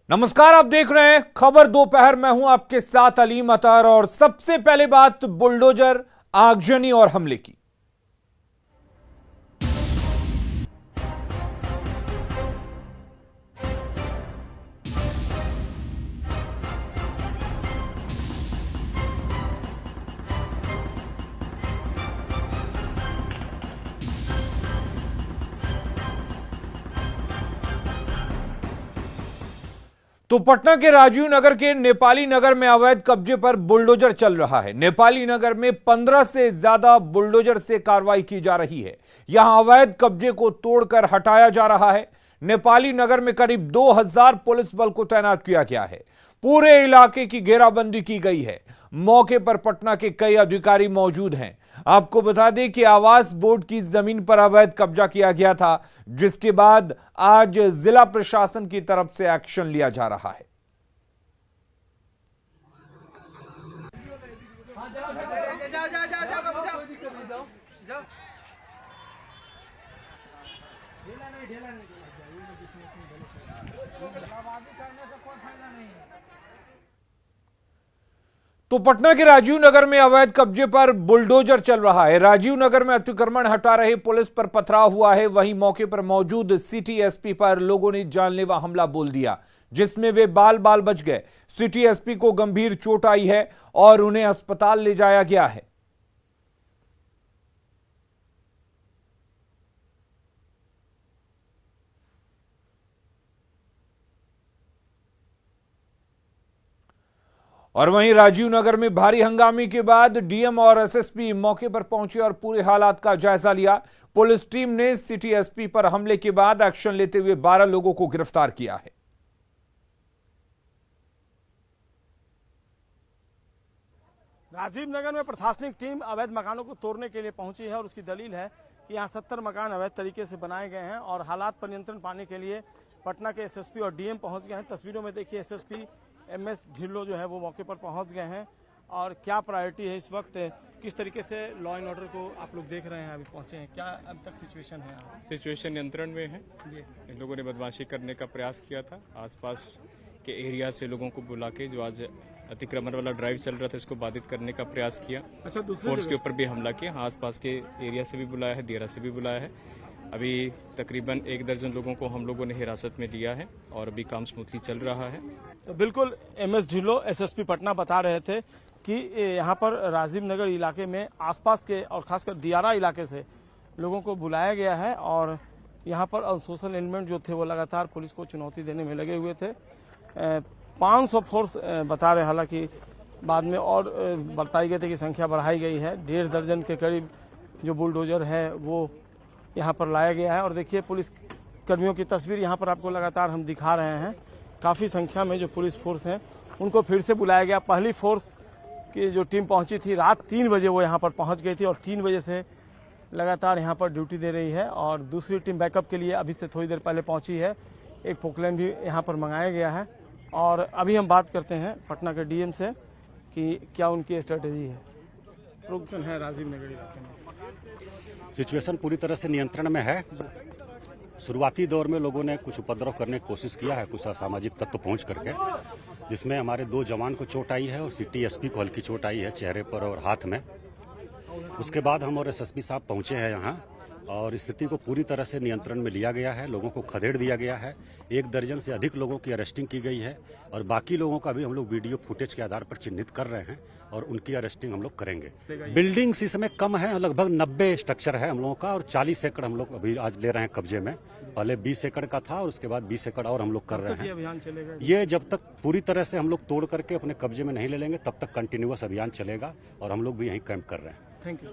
नमस्कार, आप देख रहे हैं खबर दोपहर। मैं हूं आपके साथ अलीम अतर और सबसे पहले बात बुलडोजर, आगजनी और हमले की। तो पटना के राजीव नगर के नेपाली नगर में अवैध कब्जे पर बुलडोजर चल रहा है। नेपाली नगर में 15 से ज्यादा बुलडोजर से कार्रवाई की जा रही है। यहां अवैध कब्जे को तोड़कर हटाया जा रहा है। नेपाली नगर में करीब 2000 पुलिस बल को तैनात किया गया है। पूरे इलाके की घेराबंदी की गई है। मौके पर पटना के कई अधिकारी मौजूद हैं। आपको बता दें कि आवास बोर्ड की जमीन पर अवैध कब्जा किया गया था, जिसके बाद आज जिला प्रशासन की तरफ से एक्शन लिया जा रहा है। तो पटना के राजीव नगर में अवैध कब्जे पर बुलडोजर चल रहा है। राजीव नगर में अतिक्रमण हटा रहे पुलिस पर पथराव हुआ है। वहीं मौके पर मौजूद सिटी एसपी पर लोगों ने जानलेवा हमला बोल दिया, जिसमें वे बाल बाल बच गए। सिटी एसपी को गंभीर चोट आई है और उन्हें अस्पताल ले जाया गया है। और वहीं राजीव नगर में भारी हंगामे के बाद डीएम और एसएसपी मौके पर पहुंचे और पूरे हालात का जायजा लिया। पुलिस टीम ने सिटी एसपी पर हमले के बाद एक्शन लेते हुए 12 लोगों को गिरफ्तार किया है। राजीव नगर में प्रशासनिक टीम अवैध मकानों को तोड़ने के लिए पहुंची है और उसकी दलील है कि यहां 70 मकान अवैध तरीके से बनाए गए हैं और हालात पर नियंत्रण पाने के लिए पटना के एसएसपी और डीएम पहुंच गए हैं। तस्वीरों में देखिए एसएसपी एमएस ढिल्लो जो है वो मौके पर पहुंच गए हैं और क्या प्रायोरिटी है इस वक्त, किस तरीके से लॉ एंड ऑर्डर को आप लोग देख रहे हैं, अभी पहुंचे हैं, क्या अब तक सिचुएशन है? सिचुएशन नियंत्रण में है। इन लोगों ने बदमाशी करने का प्रयास किया था। आसपास के एरिया से लोगों को बुला के जो आज अतिक्रमण वाला ड्राइव चल रहा था इसको बाधित करने का प्रयास किया। अच्छा, फोर्स के ऊपर भी हमला किया। आसपास के एरिया से भी बुलाया है, दियारा से भी बुलाया है। अभी तकरीबन 1 दर्जन लोगों को हम लोगों ने हिरासत में लिया है और अभी काम स्मूथली चल रहा है। तो बिल्कुल एमएस ढिल्लो एसएसपी पटना बता रहे थे कि यहाँ पर राजीव नगर इलाके में आसपास के और खासकर दियारा इलाके से लोगों को बुलाया गया है और यहाँ पर अनसोशल एलिमेंट जो थे वो लगातार पुलिस को चुनौती देने में लगे हुए थे। 500 फोर्स बता रहे, हालांकि बाद में और बताई गई थी कि संख्या बढ़ाई गई है। 1.5 दर्जन के करीब जो बुलडोजर है वो यहाँ पर लाया गया है और देखिए पुलिस कर्मियों की तस्वीर यहाँ पर आपको लगातार हम दिखा रहे हैं। काफ़ी संख्या में जो पुलिस फोर्स हैं उनको फिर से बुलाया गया। पहली फोर्स की जो टीम पहुँची थी रात 3 बजे वो यहाँ पर पहुँच गई थी और 3 बजे से लगातार यहाँ पर ड्यूटी दे रही है और दूसरी टीम बैकअप के लिए अभी से थोड़ी देर पहले पहुँची है। एक पोकलैन भी यहाँ पर मंगाया गया है और अभी हम बात करते हैं पटना के डीएम से कि क्या उनकी स्ट्रेटेजी है। प्रोग्रेशन है राजीव नगर इलाके में, सिचुएशन पूरी तरह से नियंत्रण में है। शुरुआती दौर में लोगों ने कुछ उपद्रव करने की कोशिश किया है, कुछ असामाजिक तत्व पहुंच करके, जिसमें हमारे 2 जवान को चोट आई है और सिटी एसपी को हल्की चोट आई है चेहरे पर और हाथ में। उसके बाद हम और एसएसपी साहब पहुंचे हैं यहाँ और स्थिति को पूरी तरह से नियंत्रण में लिया गया है। लोगों को खदेड़ दिया गया है। 1 दर्जन से अधिक लोगों की अरेस्टिंग की गई है और बाकी लोगों का भी हम लोग वीडियो फुटेज के आधार पर चिन्हित कर रहे हैं और उनकी अरेस्टिंग हम लोग करेंगे। बिल्डिंग्स इस समय कम है, लगभग 90 स्ट्रक्चर है हम लोगों का और 40 एकड़ हम लोग अभी आज ले रहे हैं कब्जे में। पहले 20 एकड़ का था और उसके बाद 20 एकड़ और हम लोग कर रहे हैं। अभियान चलेगा ये जब तक पूरी तरह से हम लोग तोड़ करके अपने कब्जे में नहीं ले लेंगे तब तक कंटिन्यूअस अभियान चलेगा और हम लोग भी यहीं कैंप कर रहे हैं। Thank you.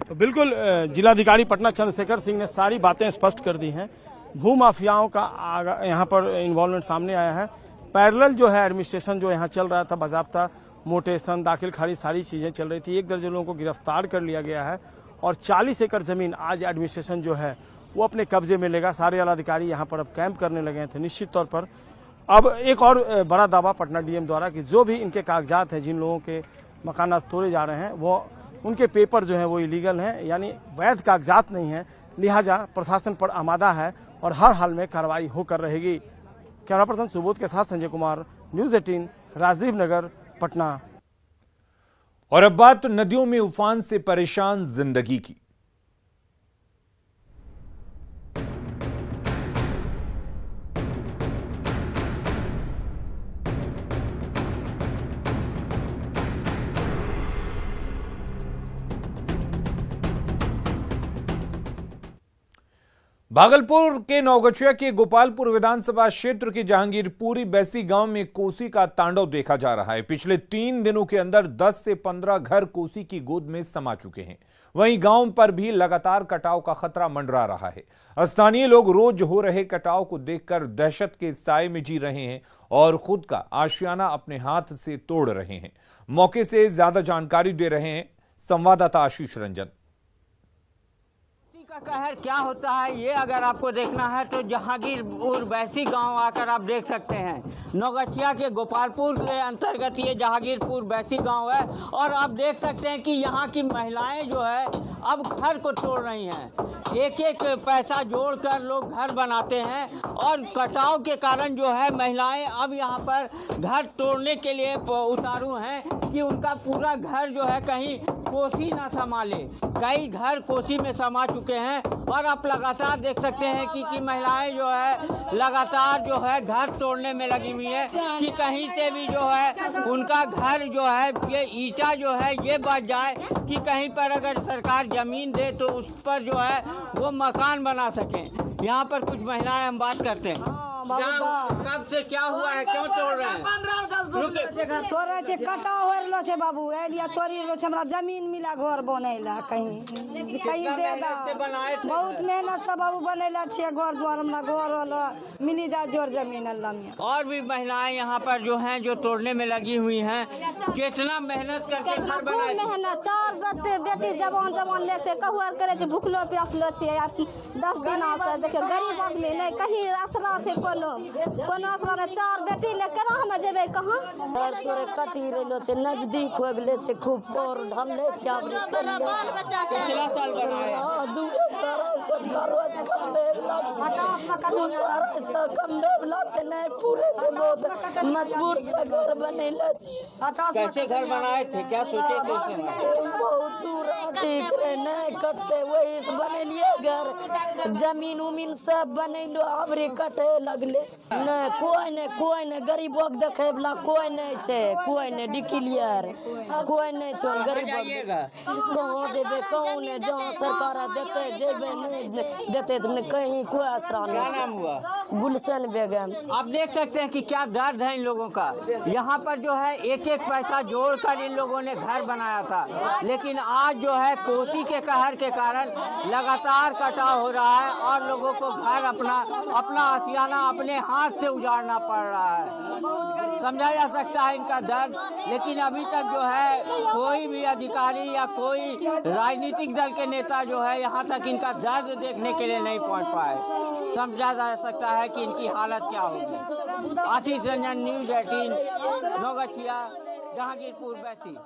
तो बिल्कुल जिलाधिकारी पटना चंद्रशेखर सिंह ने सारी बातें स्पष्ट कर दी हैं। भू माफियाओं का यहाँ पर इन्वॉल्वमेंट सामने आया है। पैरेलल जो है एडमिनिस्ट्रेशन जो यहाँ चल रहा था, बाजाब्ता मोटेशन, दाखिल खारिज सारी चीजें चल रही थी। 1 दर्जन लोगों को गिरफ्तार कर लिया गया है और 40 एकड़ जमीन आज एडमिनिस्ट्रेशन जो है वो अपने कब्जे में लेगा। सारे जिलाधिकारी यहाँ पर अब कैंप करने लगे थे। निश्चित तौर पर अब एक और बड़ा दावा पटना डीएम द्वारा कि जो भी इनके कागजात हैं, जिन लोगों के मकान आज तोड़े जा रहे हैं, वो उनके पेपर जो है वो इलीगल हैं, यानी वैध कागजात नहीं है। लिहाजा प्रशासन पर आमादा है और हर हाल में कार्रवाई होकर रहेगी। कैमरा पर्सन सुबोध के साथ संजय कुमार, न्यूज़ 18, राजीव नगर, पटना। और अब बात नदियों में उफान से परेशान जिंदगी की। भागलपुर के नौगछिया के गोपालपुर विधानसभा क्षेत्र के जहांगीरपुरी बैसी गांव में कोसी का तांडव देखा जा रहा है। पिछले 3 दिनों के अंदर 10 से 15 घर कोसी की गोद में समा चुके हैं। वहीं गांव पर भी लगातार कटाव का खतरा मंडरा रहा है। स्थानीय लोग रोज हो रहे कटाव को देखकर दहशत के साए में जी रहे हैं और खुद का आशियाना अपने हाथ से तोड़ रहे हैं। मौके से ज्यादा जानकारी दे रहे हैं संवाददाता आशीष रंजन। का कहर क्या होता है ये अगर आपको देखना है तो जहांगीरपुर बैसी गांव आकर आप देख सकते हैं। नौगछिया के गोपालपुर के अंतर्गत ये जहांगीरपुर बैसी गांव है और आप देख सकते हैं कि यहाँ की महिलाएं जो है अब घर को तोड़ रही हैं। एक एक पैसा जोड़कर लोग घर बनाते हैं और कटाव के कारण जो है महिलाएं अब यहाँ पर घर तोड़ने के लिए उतारू हैं कि उनका पूरा घर जो है कहीं कोसी ना संभाले। कई घर कोसी में समा चुके हैं और आप लगातार देख सकते हैं कि महिलाएं जो है लगातार जो है घर तोड़ने में लगी हुई है कि कहीं से भी जो है उनका घर जो है ये ईटा जो है ये बच जाए कि कहीं पर अगर सरकार जमीन दे तो उस पर जो है वो मकान बना सकें। यहाँ पर कुछ महिलाएं हम बात करते हैं। कब से क्या हुआ है, क्यों तोड़ रहे हैं? तोड़े छे कटाव हो रहलो छे बाबू, एलिया तोड़ी रहलो छे, हमरा जमीन मिला घर बनैला कहीं दे दा। बहुत मेहनत से बाबू बनैला छे घर द्वार, हमरा घर वाला मिली जा जोर जमीन अल्लाह में। और भी महिलाएं यहाँ पर जो हैं जो तोड़ने में लगी हुई हैं। कितना मेहनत करके घर बनाए, मेहनत चार बेटी जवान ले छे कहुआर करे छे, भूखलो प्यासलो छे 10 दिन से। देखियो गरीब आदमी नहीं कहीं आसरा छे, कोनो आसरा नहीं। 4 बेटी ले केना हम जेबे कहां? घर तोरे कटी रहलो छे, नजदीक हो गेले छे, खूब पोर ढलले छे। अबरी चले कितना साल बनाए? 2 साल से घरवा कमबेला से कमबेला से नहीं पूरे छे, बहुत मजबूर से घर बनैला छे। कैसे घर बनाए थे, क्या सोचे कैसे? बहुत दूर ठीक रहे नहीं कटते, वही से बनेलिए घर। जमीन उमीन सब बनैलो अबरी कटे लगले। नहीं कोई नहीं गरीबों के देखे वाला कोई नहीं छे, कोई नहीं डिक्लियर कोई नहीं छे गरीब। कहाँ जेबे कहूँ नहीं, जहाँ सरकार देते जेबे, नहीं देते तो कहीं कोई आसरा नहीं। क्या नाम हुआ? गुलशन बेगम। आप देख सकते हैं कि क्या दर्द है इन लोगों का। यहाँ पर जो है एक एक पैसा जोड़कर इन लोगों ने घर बनाया था, लेकिन आज जो है कोसी के कहर के कारण लगातार कटाव हो रहा है और लोगों को घर अपना आशियाना अपने हाथ से उजाड़ना पड़ रहा है। समझा जा सकता है इनका दर्द, लेकिन अभी तक जो है कोई भी अधिकारी या कोई राजनीतिक दल के नेता जो है यहाँ तक इनका दर्द देखने के लिए नहीं पहुँच पाए। समझा जा सकता है कि इनकी हालत क्या होगी। आशीष रंजन, न्यूज़ 18, नौगछिया, जहांगीरपुर बैसी।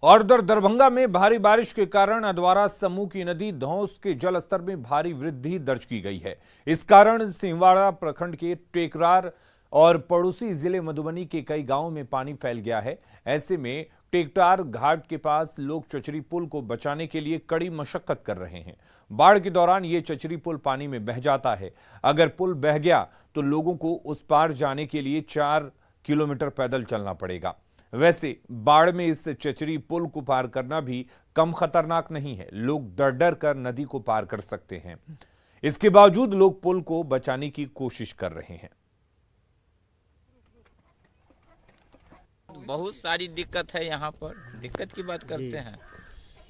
और दरभंगा में भारी बारिश के कारण अधवारा समूह की नदी धौंस के जल स्तर में भारी वृद्धि दर्ज की गई है। इस कारण सिंहवाड़ा प्रखंड के टेकरार और पड़ोसी जिले मधुबनी के कई गांवों में पानी फैल गया है। ऐसे में टेकटार घाट के पास लोग चचरी पुल को बचाने के लिए कड़ी मशक्कत कर रहे हैं। बाढ़ के दौरान ये चचरी पुल पानी में बह जाता है। अगर पुल बह गया तो लोगों को उस पार जाने के लिए 4 किलोमीटर पैदल चलना पड़ेगा। वैसे बाढ़ में इस चचरी पुल को पार करना भी कम खतरनाक नहीं है। लोग डर डर कर नदी को पार कर सकते हैं। इसके बावजूद लोग पुल को बचाने की कोशिश कर रहे हैं। बहुत सारी दिक्कत है यहाँ पर। दिक्कत की बात करते हैं,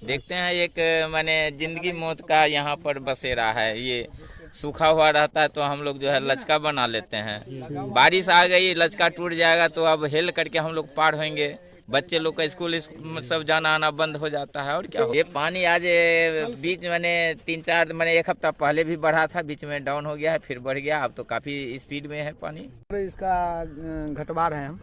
देखते हैं एक माने जिंदगी मौत का यहाँ पर बसेरा है। ये सूखा हुआ रहता है तो हम लोग जो है लचका बना लेते हैं। बारिश आ गई, लचका टूट जाएगा तो अब हेल करके हम लोग पार होंगे। बच्चे लोग का स्कूल सब जाना आना बंद हो जाता है। और क्या, ये पानी आज बीच मैंने 3-4 मैंने 1 हफ्ता पहले भी बढ़ा था, बीच में डाउन हो गया है, फिर बढ़ गया। अब तो काफी स्पीड में है पानी। इसका घटवार है हम।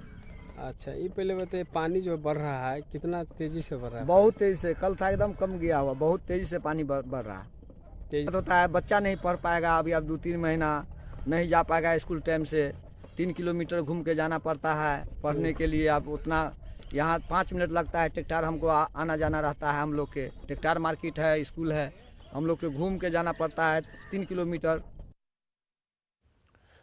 अच्छा, ये पहले बताइए, पानी जो बढ़ रहा है कितना तेजी से बढ़ रहा है? बहुत तेजी से, कल था एकदम कम गया हुआ, बहुत तेजी से पानी बढ़ रहा है। तेज होता है, बच्चा नहीं पढ़ पाएगा अभी, अब 2-3 महीना नहीं जा पाएगा स्कूल टाइम से। 3 किलोमीटर घूम के जाना पड़ता है पढ़ने के लिए। अब उतना यहाँ 5 मिनट लगता है। ट्रैक्टर हमको आना जाना रहता है। हम लोग के ट्रैक्टर मार्केट है, स्कूल है, हम लोग के घूम के जाना पड़ता है 3 किलोमीटर।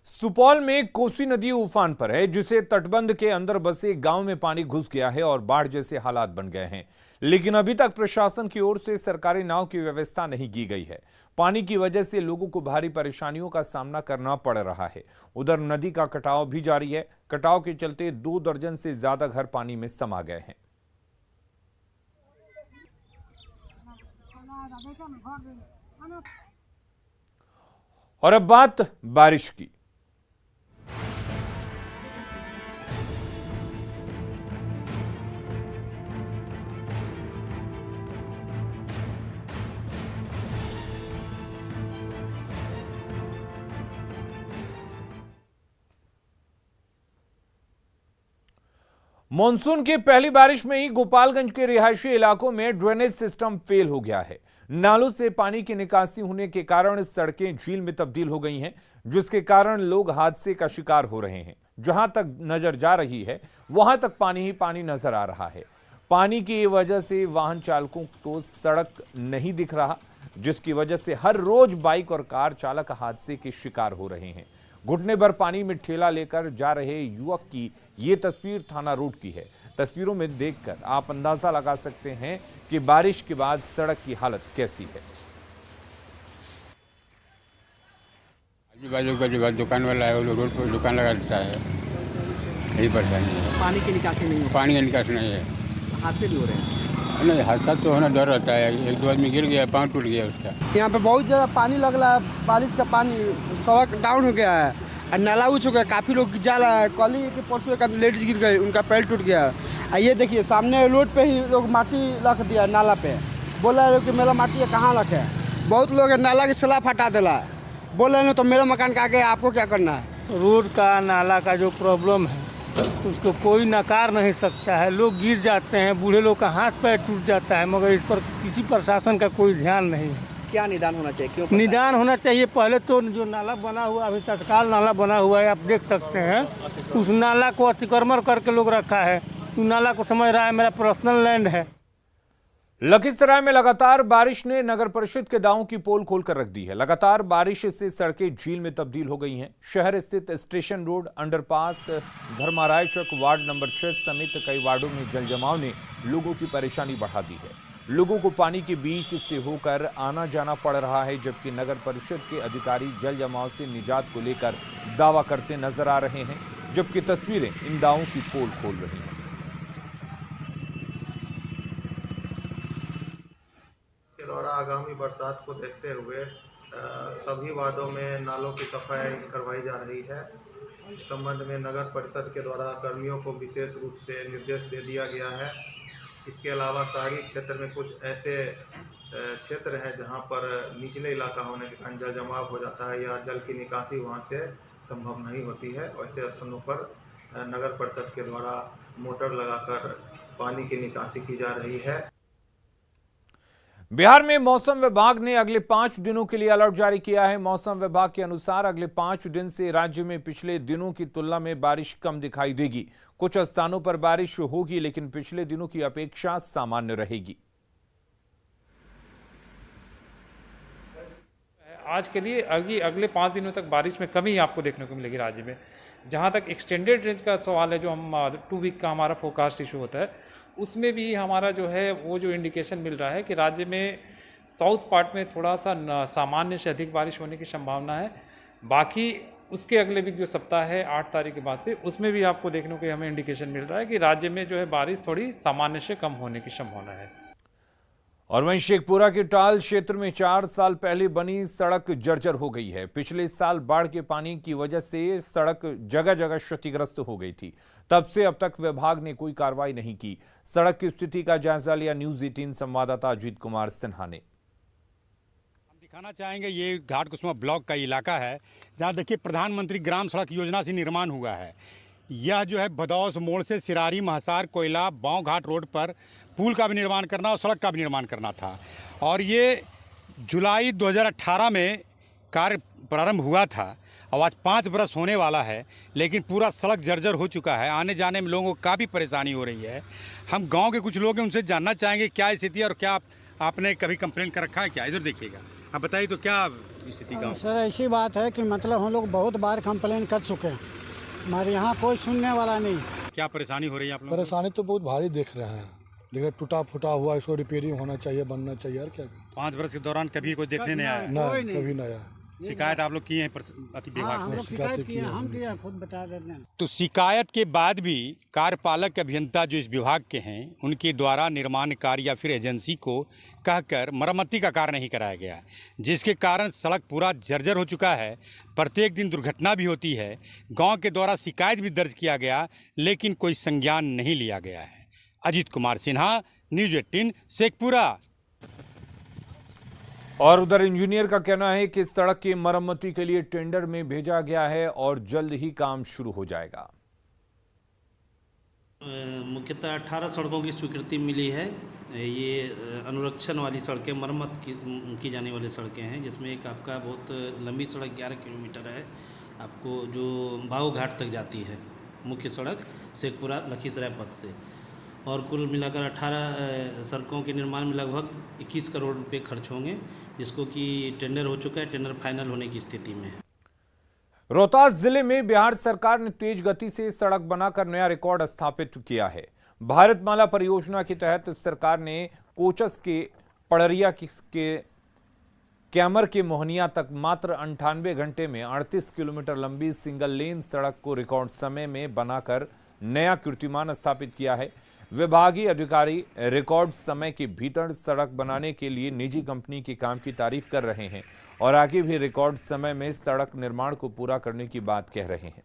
सुपौल में कोसी नदी उफान पर है, जिसे तटबंध के अंदर बसे गांव में पानी घुस गया है और बाढ़ जैसे हालात बन गए हैं। लेकिन अभी तक प्रशासन की ओर से सरकारी नाव की व्यवस्था नहीं की गई है। पानी की वजह से लोगों को भारी परेशानियों का सामना करना पड़ रहा है। उधर नदी का कटाव भी जारी है। कटाव के चलते 2 दर्जन से ज्यादा घर पानी में समा गए हैं। और अब बात बारिश की। मॉनसून की पहली बारिश में ही गोपालगंज के रिहायशी इलाकों में ड्रेनेज सिस्टम फेल हो गया है। नालों से पानी की निकासी होने के कारण सड़कें झील में तब्दील हो गई हैं, जिसके कारण लोग हादसे का शिकार हो रहे हैं। जहां तक नजर जा रही है वहां तक पानी ही पानी नजर आ रहा है। पानी की वजह से वाहन चालकों को सड़क नहीं दिख रहा, जिसकी वजह से हर रोज बाइक और कार चालक हादसे के शिकार हो रहे हैं। घुटने भर पानी में ठेला लेकर जा रहे युवक की ये तस्वीर थाना रोड की है। तस्वीरों में देखकर आप अंदाजा लगा सकते हैं कि बारिश के बाद सड़क की हालत कैसी है। आजू बाजू का जो दुकान वाला है वो रोड पर दुकान लगा देता है, यही परेशानी है। पानी की निकासी नहीं हो, पानी का निकासी नहीं है, हादसे भी हो रहे हैं। नहीं हादसा तो होना डर रहता है। 1-2 आदमी गिर गया, पाँव टूट गया उसका। यहाँ पे बहुत ज़्यादा पानी लग रहा है। बारिश का पानी, सड़क डाउन हो गया है और नाला उछ हो गया। काफ़ी लोग जा रहा है। कल ही के परसों एक लेडीज गिर गई, उनका पैर टूट गया। और ये देखिए सामने रोड पे ही लोग माटी रख दिया नाला पे। बोला है कि मेरा माटी कहाँ रखे। बहुत लोग नाला की सलाह हटा दिला, बोल रहे हैं तो मेरा मकान का आगे आपको क्या करना है। रोड का नाला का जो प्रॉब्लम है उसको कोई नकार नहीं सकता है। लोग गिर जाते हैं, बूढ़े लोग का हाथ पैर टूट जाता है, मगर इस पर किसी प्रशासन का कोई ध्यान नहीं है। क्या निदान होना चाहिए? क्यों निदान होना चाहिए? पहले तो जो नाला बना हुआ, अभी तत्काल नाला बना हुआ है, आप देख सकते हैं। उस नाला को अतिक्रमण करके लोग रखा है। उस नाला को समझ रहा है मेरा पर्सनल लैंड है। लखीसराय में लगातार बारिश ने नगर परिषद के दावों की पोल खोलकर रख दी है। लगातार बारिश से सड़कें झील में तब्दील हो गई हैं। शहर स्थित स्टेशन रोड, अंडरपास, धर्माराय चौक, वार्ड नंबर 6 समेत कई वार्डों में जल जमाव ने लोगों की परेशानी बढ़ा दी है। लोगों को पानी के बीच से होकर आना जाना पड़ रहा है, जबकि नगर परिषद के अधिकारी जल जमाव से निजात को लेकर दावा करते नजर आ रहे हैं, जबकि तस्वीरें इन दावों की पोल खोल रही हैं। दौरा आगामी बरसात को देखते हुए सभी वार्डों में नालों की सफाई करवाई जा रही है। इस संबंध में नगर परिषद के द्वारा कर्मियों को विशेष रूप से निर्देश दे दिया गया है। इसके अलावा शहरी क्षेत्र में कुछ ऐसे क्षेत्र हैं जहां पर निचले इलाका होने के कारण जल जमाव हो जाता है या जल की निकासी वहां से संभव नहीं होती है। ऐसे स्थानों पर नगर परिषद के द्वारा मोटर लगाकर पानी की निकासी की जा रही है। बिहार में मौसम विभाग ने अगले 5 दिनों के लिए अलर्ट जारी किया है। मौसम विभाग के अनुसार अगले 5 दिन से राज्य में पिछले दिनों की तुलना में बारिश कम दिखाई देगी। कुछ स्थानों पर बारिश होगी, लेकिन पिछले दिनों की अपेक्षा सामान्य रहेगी। आज के लिए अगले 5 दिनों तक बारिश में कमी आपको देखने को मिलेगी राज्य में। जहां तक एक्सटेंडेड रेंज का सवाल है, जो हम 2 वीक का हमारा फोरकास्ट इशू होता है, उसमें भी हमारा जो है वो जो इंडिकेशन मिल रहा है कि राज्य में साउथ पार्ट में थोड़ा सा सामान्य से अधिक बारिश होने की संभावना है। बाकी उसके अगले वीक जो सप्ताह है 8 तारीख के बाद से, उसमें भी आपको देखने को हमें इंडिकेशन मिल रहा है कि राज्य में जो है बारिश थोड़ी सामान्य से कम होने की संभावना है। और वहीं शेखपुरा के टाल क्षेत्र में 4 साल पहले बनी सड़क जर्जर हो गई है। पिछले साल बाढ़ के पानी की वजह से सड़क जगह जगह क्षतिग्रस्त हो गई थी। तब से अब तक विभाग ने कोई कार्रवाई नहीं की। सड़क की स्थिति का जायजा लिया न्यूज 18 संवाददाता अजीत कुमार सिन्हा ने। हम दिखाना चाहेंगे, ये घाटकुसुमा ब्लॉक का इलाका है जहाँ देखिए प्रधानमंत्री ग्राम सड़क योजना से निर्माण हुआ है। यह जो है भदौस मोड़ से सिरारी, महसार, कोयला, बाँव घाट रोड पर पुल का भी निर्माण करना और सड़क का भी निर्माण करना था। और ये जुलाई 2018 में कार्य प्रारंभ हुआ था और आज 5 बरस होने वाला है, लेकिन पूरा सड़क जर्जर हो चुका है। आने जाने में लोगों को काफ़ी परेशानी हो रही है। हम गांव के कुछ लोग हैं, उनसे जानना चाहेंगे क्या स्थिति है और क्या आपने कभी कंप्लेंट कर रखा है क्या? इधर देखिएगा, आप बताइए तो क्या स्थिति गाँव? सर ऐसी बात है कि मतलब हम लोग बहुत बार कंप्लेन कर चुके हैं, हमारे यहाँ कोई सुनने वाला नहीं। क्या परेशानी हो रही है आप लोगों को? परेशानी तो बहुत भारी देख रहे हैं, लेकिन टूटा फूटा हुआ, इसको रिपेयरिंग होना चाहिए, बनना चाहिए। और क्या 5 बरस के दौरान कभी कोई देखने नहीं आया? नहीं, कभी नहीं आया। शिकायत आप लोग किए हैं अति विभाग से? शिकायत किए, हम किए, खुद बता देते हैं। तो शिकायत के बाद भी कार्यपालक अभियंता जो इस विभाग के हैं, उनके द्वारा निर्माण कार्य या फिर एजेंसी को कहकर मरम्मती का कार्य नहीं कराया गया, जिसके कारण सड़क पूरा जर्जर हो चुका है। प्रत्येक दिन दुर्घटना भी होती है। गांव के द्वारा शिकायत भी दर्ज किया गया, लेकिन कोई संज्ञान नहीं लिया गया है। अजीत कुमार सिन्हा, न्यूज़ 18, शेखपुरा। और उधर इंजीनियर का कहना है कि सड़क की मरम्मती के लिए टेंडर में भेजा गया है और जल्द ही काम शुरू हो जाएगा। मुख्यतः 18 सड़कों की स्वीकृति मिली है। ये अनुरक्षण वाली सड़कें, मरम्मत की जाने वाली सड़कें हैं, जिसमें एक आपका बहुत लंबी सड़क 11 किलोमीटर है, आपको जो भाऊ घाट तक जाती है, मुख्य सड़क शेखपुरा लखीसराय पथ से। और कुल मिलाकर 18 सड़कों के निर्माण में लगभग 21 करोड़ रुपए खर्च होंगे, जिसको कि टेंडर हो चुका है, टेंडर फाइनल होने की स्थिति में है। रोहतास जिले में बिहार सरकार ने तेज गति से सड़क बनाकर नया रिकॉर्ड स्थापित किया है। भारतमाला परियोजना के तहत सरकार ने कोचस के पड़रिया के कैमर के मोहनिया तक मात्र 98 घंटे में 38 किलोमीटर लंबी सिंगल लेन सड़क को रिकॉर्ड समय में बनाकर नया कीर्तिमान स्थापित किया है। विभागीय अधिकारी रिकॉर्ड समय के भीतर सड़क बनाने के लिए निजी कंपनी के काम की तारीफ कर रहे हैं और आगे भी रिकॉर्ड समय में सड़क निर्माण को पूरा करने की बात कह रहे हैं।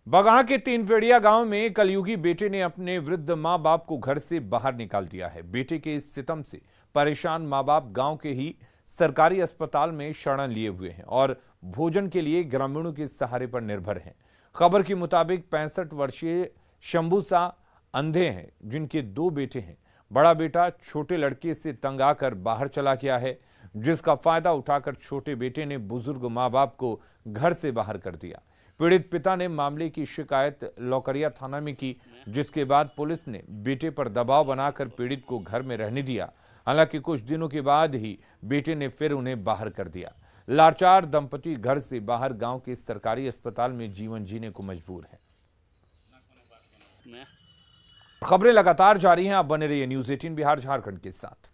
बगहा के तीनपेड़िया गांव में कलयुगी बेटे ने अपने वृद्ध मां बाप को घर से बाहर निकाल दिया है। बेटे के इस सितम से परेशान मां बाप गांव के ही सरकारी अस्पताल में शरण लिए हुए हैं और भोजन के लिए ग्रामीणों के सहारे पर निर्भर हैं। खबर के मुताबिक 65 वर्षीय शंभू सा अंधे हैं, जिनके 2 बेटे हैं। बड़ा बेटा छोटे लड़के से तंग आकर बाहर चला गया है, जिसका फायदा उठाकर छोटे बेटे ने बुजुर्ग मां बाप को घर से बाहर कर दिया। पीड़ित पिता ने मामले की शिकायत लौकरिया थाना में की, जिसके बाद पुलिस ने बेटे पर दबाव बनाकर पीड़ित को घर में रहने दिया। हालांकि कुछ दिनों के बाद ही बेटे ने फिर उन्हें बाहर कर दिया। लाचार दंपति घर से बाहर गांव के सरकारी अस्पताल में जीवन जीने को मजबूर है। खबरें लगातार जारी हैं, आप बने रहिए न्यूज़ 18 बिहार झारखंड के साथ।